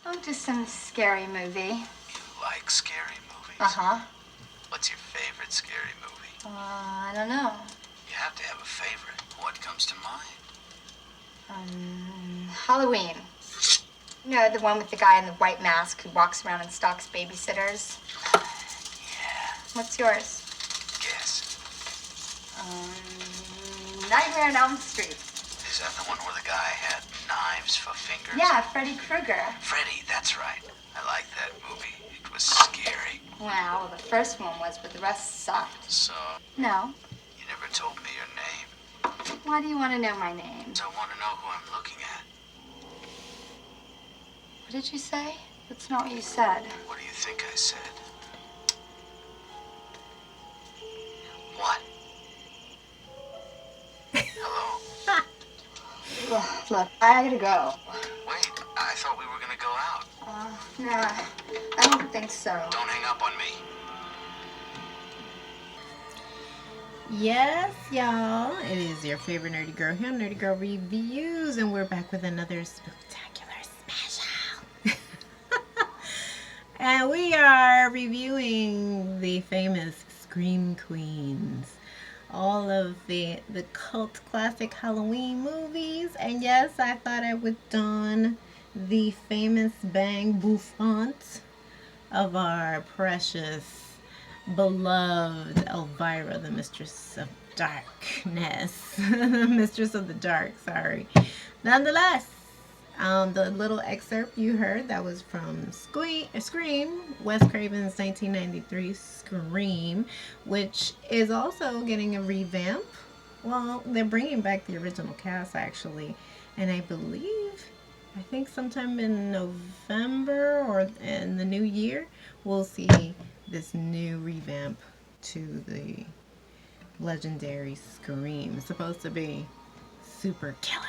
Oh, just some scary movie. You like scary movies? Uh-huh. What's your favorite scary movie? I don't know. You have to have a favorite. What comes to mind? Halloween. You know, the one with the guy in the white mask who walks around and stalks babysitters. Yeah. What's yours? Guess. Nightmare on Elm Street. Is that the one where the guy had knives for fingers? Yeah, Freddy Krueger. Freddy, that's right. I like that movie. It was scary. Well, the first one was, but the rest sucked. So, No. you never told me your name. Why do you want to know my name? So I want to know who I'm looking at. What did you say? That's not what you said. What do you think I said? What? Hello? Look, I gotta go. Wait, I thought we were going to go out. Nah, I don't think so. Don't hang up on me. Yes, y'all. It is your favorite nerdy girl here on Nerdy Girl Reviews, and we're back with another spooktacular special. And we are reviewing the famous Scream Queens. All of the cult classic Halloween movies. And yes, I thought I would don the famous Bang Bouffant of our precious, beloved Elvira, the Mistress of Darkness. The Mistress of the Dark, sorry. Nonetheless, the little excerpt you heard, that was from Scream, Wes Craven's 1993 Scream, which is also getting a revamp. Well, they're bringing back the original cast, actually, and I think sometime in November or in the new year, we'll see this new revamp to the legendary Scream. It's supposed to be super killer.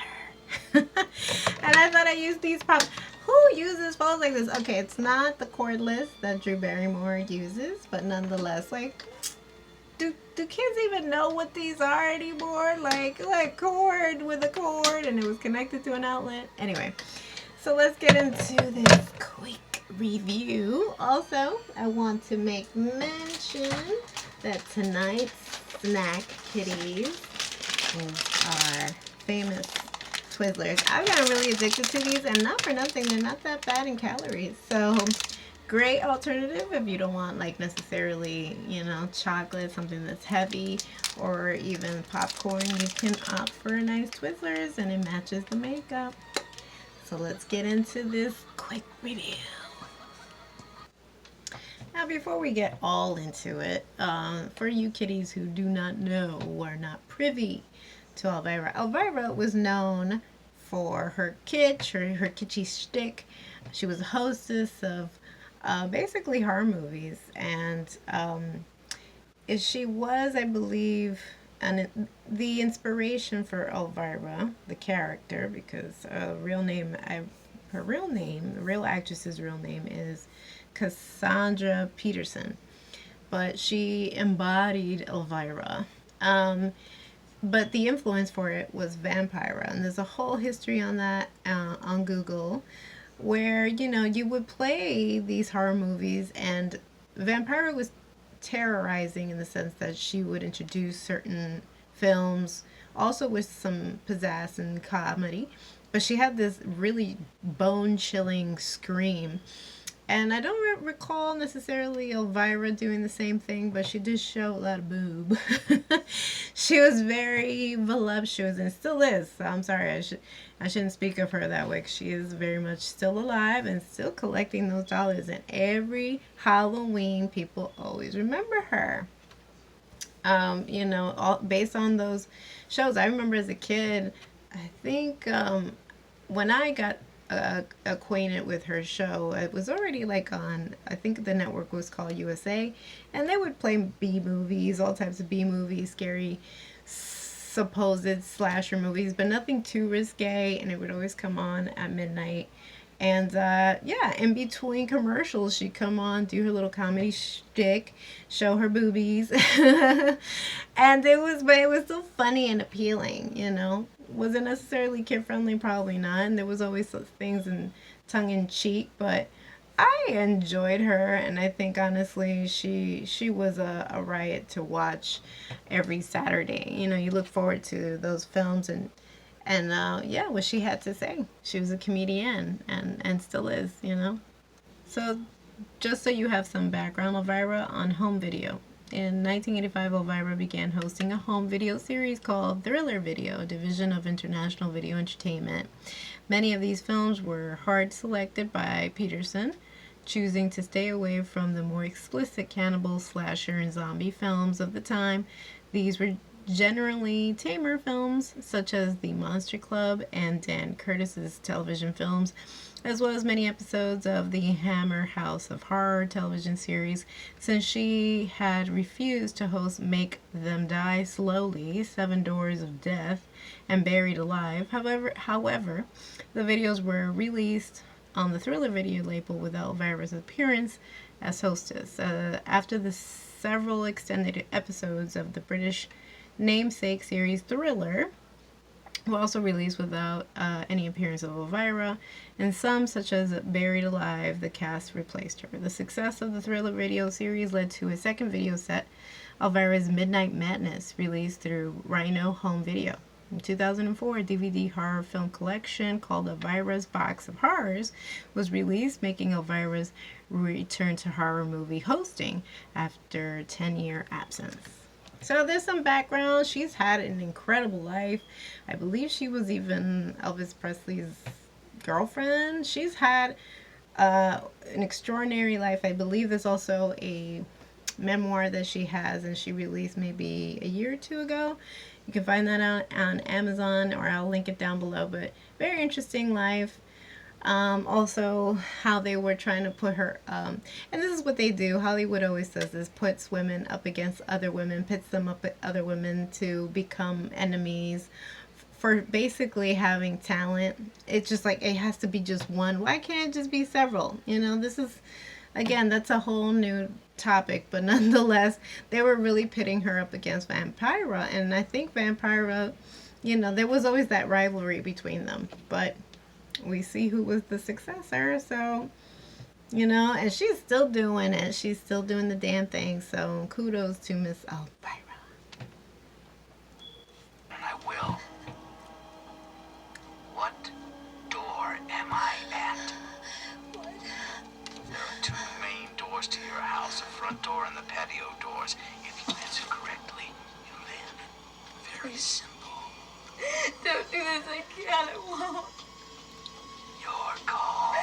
And I thought I used these props. Who uses phones like this? Okay, it's not the cordless that Drew Barrymore uses, but nonetheless, like, do kids even know what these are anymore? Like cord with a cord, and it was connected to an outlet. Anyway, so let's get into this quick review. Also, I want to make mention that tonight's snack kitties is our famous Twizzlers. I've gotten really addicted to these, and not for nothing, they're not that bad in calories. So, great alternative if you don't want, like, necessarily, chocolate, something that's heavy, or even popcorn. You can opt for a nice Twizzlers, and it matches the makeup. So let's get into this quick review. Now, before we get all into it, for you kiddies who do not know or are not privy to Elvira, Elvira was known for her kitsch, or her kitschy shtick. She was a hostess of basically horror movies, and she was, I believe, the inspiration for Elvira, the character, because the real actress's real name is Cassandra Peterson, but she embodied Elvira. But the influence for it was Vampira, and there's a whole history on that on Google, where you would play these horror movies, and Vampira was terrorizing in the sense that she would introduce certain films, also with some pizzazz and comedy, but she had this really bone-chilling scream. And I don't recall necessarily Elvira doing the same thing, but she did show a lot of boob. She was very voluptuous, and still is. So I'm sorry, I shouldn't speak of her that way, 'cause she is very much still alive and still collecting those dollars. And every Halloween, people always remember her. Based on those shows. I remember as a kid, I think when I got acquainted with her show, it was already like on, I think the network was called USA, and they would play B movies, all types of B movies, scary supposed slasher movies, but nothing too risque, and it would always come on at midnight. And in between commercials, she'd come on, do her little comedy shtick, show her boobies, and it was so funny and appealing. Was it necessarily kid friendly? Probably not. And there was always things and tongue-in-cheek, but I enjoyed her, and I think honestly she was a riot to watch every Saturday. You know, you look forward to those films and yeah, what she had to say. She was a comedian and still is, you know. So just so you have some background, Elvira on home video. In 1985, Elvira began hosting a home video series called Thriller Video, a division of International Video Entertainment. Many of these films were hard selected by Peterson, choosing to stay away from the more explicit cannibal, slasher, and zombie films of the time. These were generally tamer films, such as The Monster Club and Dan Curtis's television films, as well as many episodes of the Hammer House of Horror television series, since she had refused to host Make Them Die Slowly, Seven Doors of Death, and Buried Alive. However, the videos were released on the Thriller Video label without Elvira's appearance as hostess. After the several extended episodes of the British namesake series Thriller were also released without any appearance of Elvira, and some, such as Buried Alive, the cast replaced her. The success of the Thriller video series led to a second video set, Elvira's Midnight Madness, released through Rhino Home Video. In 2004, a DVD horror film collection called Elvira's Box of Horrors was released, making Elvira's return to horror movie hosting after a 10-year absence. So there's some background. She's had an incredible life. I believe she was even Elvis Presley's girlfriend. She's had an extraordinary life. I believe there's also a memoir that she has and she released maybe a year or two ago. You can find that on Amazon, or I'll link it down below. But very interesting life. Also, how they were trying to put her, and this is what they do. Hollywood always does this: puts women up against other women, pits them up at other women to become enemies for basically having talent. It's just like it has to be just one. Why can't it just be several? You know, this is, again, that's a whole new topic, but nonetheless, they were really pitting her up against Vampira, and I think Vampira, you know, there was always that rivalry between them, but we see who was the successor, so, you know, and she's still doing it. She's still doing the damn thing, so kudos to Miss Elvira. And I will. What door am I at? What? There are two main doors to your house, a front door and the patio doors. If you answer correctly, you live. Very simple. Don't do this, I can't, I won't. Your call.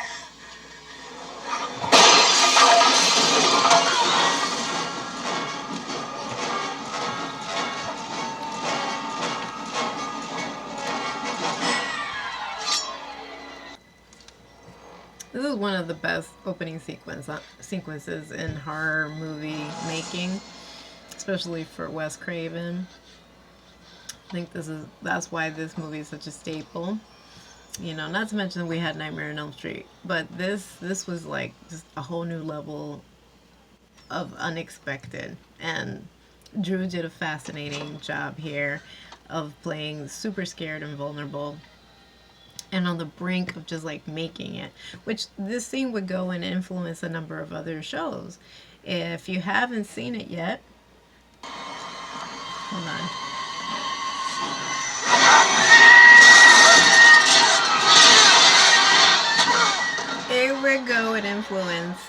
This is one of the best opening sequences in horror movie making, especially for Wes Craven. I think that's why this movie is such a staple. You know, not to mention we had Nightmare on Elm Street, but this was like just a whole new level of unexpected, and Drew did a fascinating job here of playing super scared and vulnerable and on the brink of just like making it, which this scene would go and influence a number of other shows. If you haven't seen it yet, hold on. Here we go. It influenced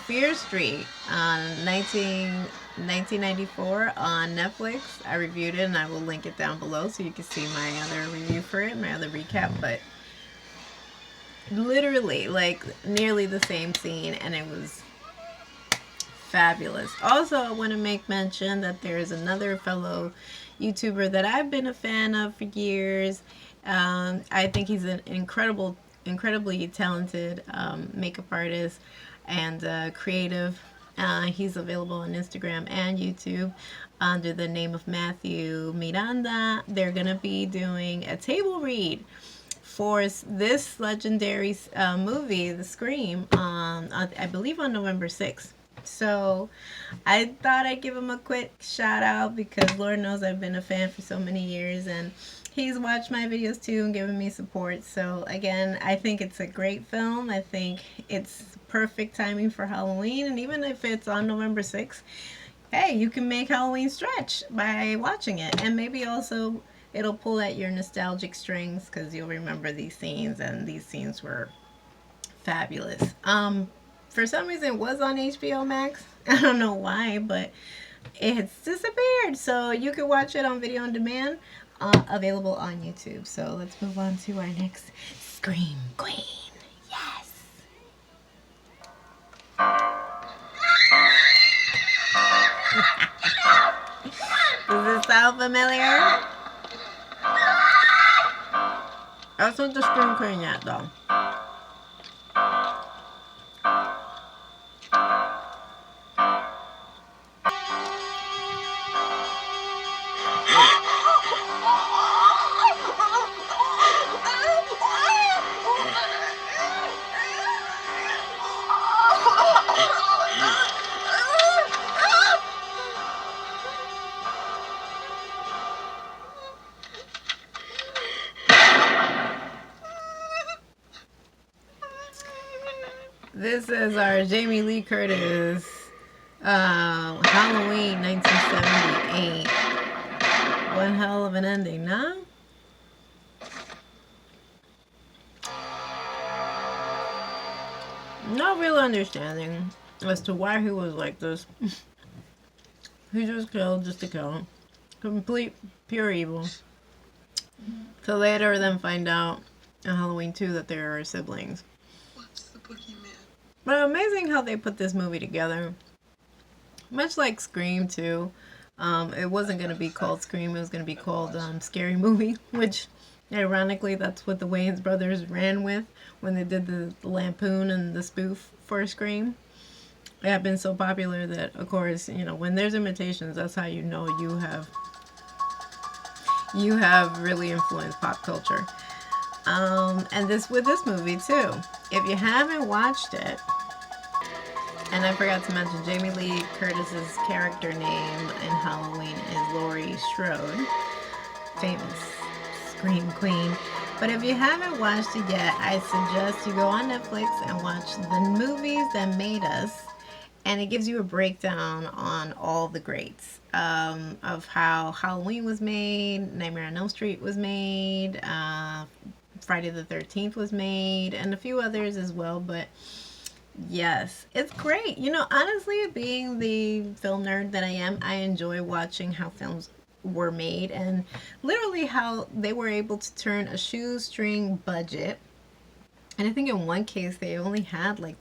Fear Street on 1994 on Netflix. I reviewed it and I will link it down below so you can see my other review for it, my other recap. But literally, like, nearly the same scene, and it was fabulous. Also, I want to make mention that there is another fellow YouTuber that I've been a fan of for years. I think he's an incredibly talented makeup artist and creative. He's available on Instagram and YouTube under the name of Matthew Miranda. They're going to be doing a table read for this legendary movie, The Scream, I believe on November 6th. So I thought I'd give him a quick shout out because Lord knows I've been a fan for so many years, and he's watched my videos too and given me support. So again, I think it's a great film. I think it's perfect timing for Halloween, and even if it's on November 6th, hey, you can make Halloween stretch by watching it, and maybe also it'll pull at your nostalgic strings because you'll remember these scenes, and these scenes were fabulous. For some reason it was on HBO Max. I don't know why, but it's disappeared. So you can watch it on video on demand, available on YouTube. So let's move on to our next Scream Queen. Yes. Does this sound familiar? That's not the Scream Queen yet, though. This is our Jamie Lee Curtis Halloween 1978. One hell of an ending, nah? No real understanding as to why he was like this. He just killed just to kill. Complete, pure evil. To later then find out on Halloween 2 that they are siblings. What's the boogeyman? But amazing how they put this movie together. Much like Scream 2. It wasn't going to be called Scream. It was going to be called Scary Movie. Which, ironically, that's what the Wayans brothers ran with when they did the lampoon and the spoof for Scream. It had been so popular that, of course, you know, when there's imitations, that's how you know you have really influenced pop culture. And this with this movie too. If you haven't watched it, and I forgot to mention, Jamie Lee Curtis's character name in Halloween is Laurie Strode, famous Scream Queen. But if you haven't watched it yet, I suggest you go on Netflix and watch the movies that made us, and it gives you a breakdown on all the greats of how Halloween was made, Nightmare on Elm Street was made, Friday the 13th was made, and a few others as well. But yes, it's great. You know, honestly, being the film nerd that I am, I enjoy watching how films were made and literally how they were able to turn a shoestring budget. And I think in one case they only had like